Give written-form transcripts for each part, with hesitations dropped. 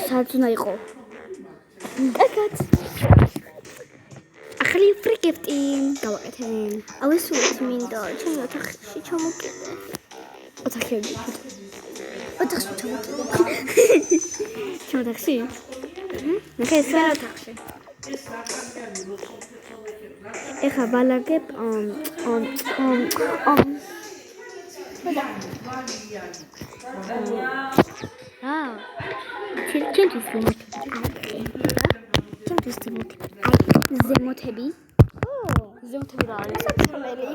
საძუნა იყო. კარგად. ახალი ფრიგიფტი გავაკეთე. ეს უც მინდა, ჩემი ოთახში ჩამოკიდე. ოთახში ჩამოკიდე. ოთახში? ეს ოთახში. ეხა ბალაგებ ზემოთები რა არის? სამელი.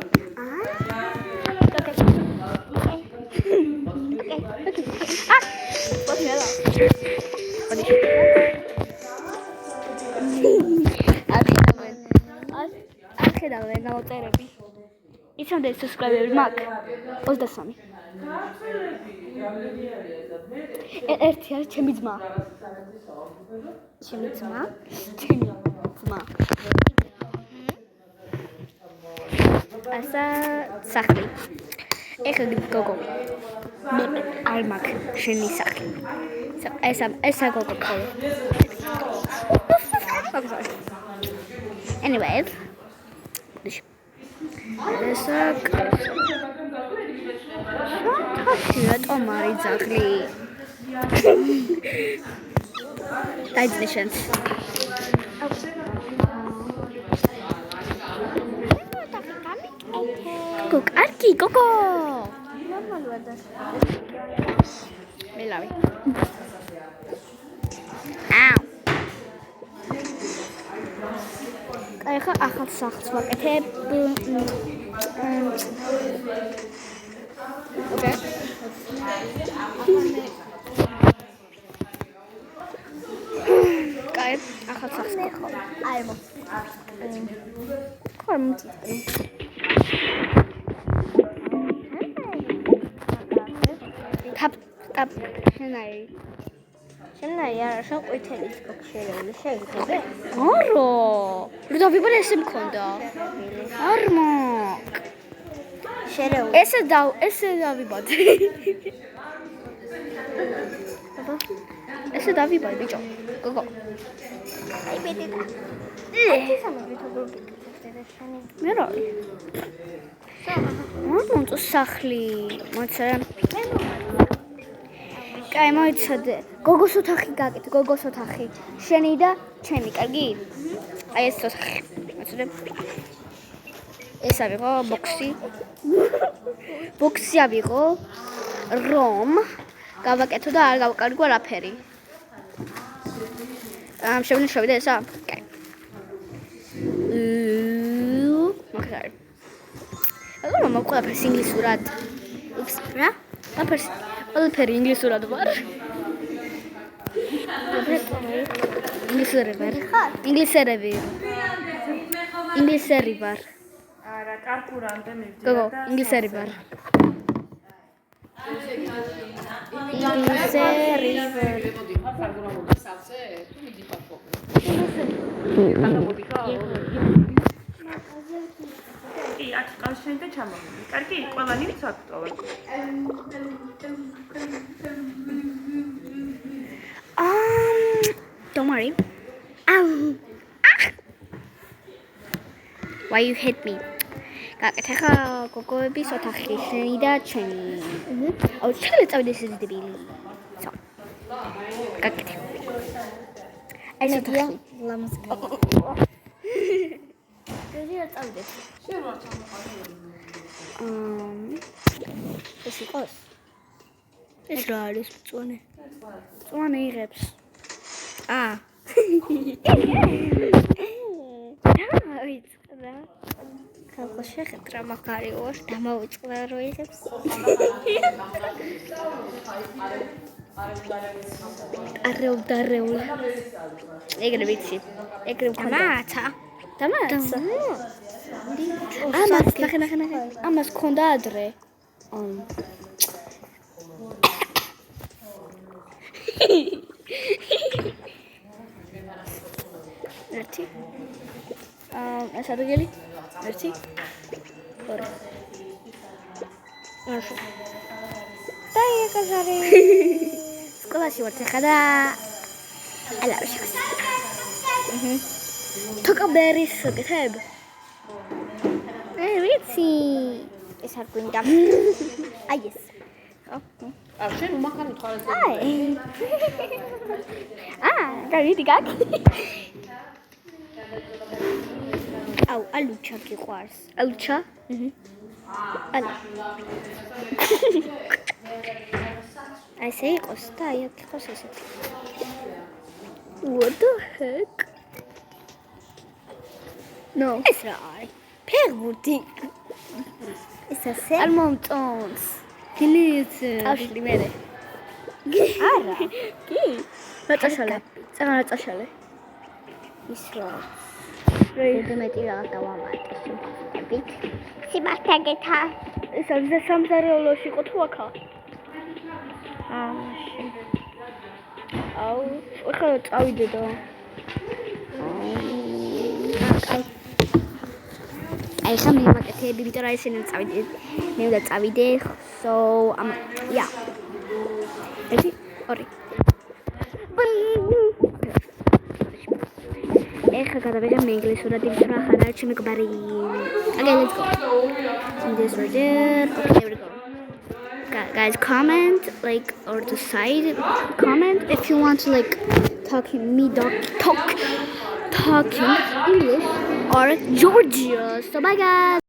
არხედავენ ნაოწერები. იცოდე subscribe-ები მაქვს 23. ერთი არის ჩემი ძმა. ასა სახლი. ეხლა გოგო. მე არ მაქვს შენი სახლი. ესა გოგო ხოლო. Anyways. ესა რატომ არის ძაღლი? დაიწყე შენც. გოგო, კარგი, გოგო. ნორმალურად და. მელავი. ეხა ახალ სახლს ვაკეთებ. Okay. Geil, ახალ სახლს გქო. აი მო. კორმიტი. თაპ შენაი არა შევყვითელი გქშერეული შეიძლება? არო. რო დავიბარე ესე მქონდა. არ მაქვს. შერეული. ესე დავიბადე. ესე დავიბადე ბიჭო. გოგო. აი ბედი. ეს ამბობთ შენი. მე რა? მომწონს სახლი, მოიცა. კაი, მოიცადე. გოგოს ოთახი გაკეთე, გოგოს ოთახი. შენი და ჩემი, კარგი? აი ეს ოთახი. მოიცადე. ეს ავიღო ბოქსი. ბოქსი ავიღო, რომ გავაკეთო და არ გავკარგო არაფერი. შევლინე შევიდე ესა? კაი. მოგხარ. აღარ მოგყვაფერს ინგლისურად. უps, რა? ყველაფერი ინგლისურად ვარ. ინგლისერი ვარ. არა, კარპურამდე მივდივარ. გოგო, ინგლისერი ვარ. ინგლისერი ვარ. კი, აქ ყავშენი და ჩამოვიდი. კარგი, ყველანი ვცაკვტოვე. Don't worry. Why you hit me? გაკეთე ხა გოგოების ოთახი შენი და ჩემი. აუ ჩელეწავდი ეს დებილი. So. გაკეთე. ეს ოთახი ლამაზ. გეძია წავიდე. შენ რა ჩამოყალიბე? ეს იყოს. ეს რა არის მწვანე? მწვანე იღებს. ვიწყდა. ხალხო შეხეთ რა მაგარი ვარ, დამავიწყდა რო იღებს. არეულ. ეგრე ვიცი. ეგრე მქონდა. დამაცა. ამას ნახე. ამას მქონდა ადრე. ერთი. ეს ადგილი ერთი. ორი. მაშინ. დაიგაზარი. სკოლაში ვარ ხა და ალავში. თოკაბერის გეთებ. ვიცი. ეს არ გვინდა. აი ეს. შენ უმახარ უთხოვე. დავიდი გაკ. აუ, ალუჩა გიყვარს. ალუჩა? ალა. აი ესე იყოს და აი აქ იყოს ესეთი. What the heck? No. ეს რა არის? ფეხბურთი. ეს ასე? არ მომწონს. გინით. ავშლი მე. არა. კი. ნაწაშალე. წაღა ნაწაშალე. ის რა. რეგიმეტი რაღაც დავამატე. ვით. სიმართაგეთა. ეს არის სამზარეულოში იყო თუ აქა? აუ, ხა წავიდე და. აი ხა მე ვაკეთებ, იმიტომ რომ ისინი წავიდე. მე უნდა წავიდე. So, yeah. ერთი, ორი. ეხლა გადავიღე მე ინგლისურად, იმიტომ რომ ახლა ჩემი გვარი. Okay, let's go. This right there. Okay, here we go. Guys, comment like or the side comment if you want to like talking English or Georgia. So bye guys.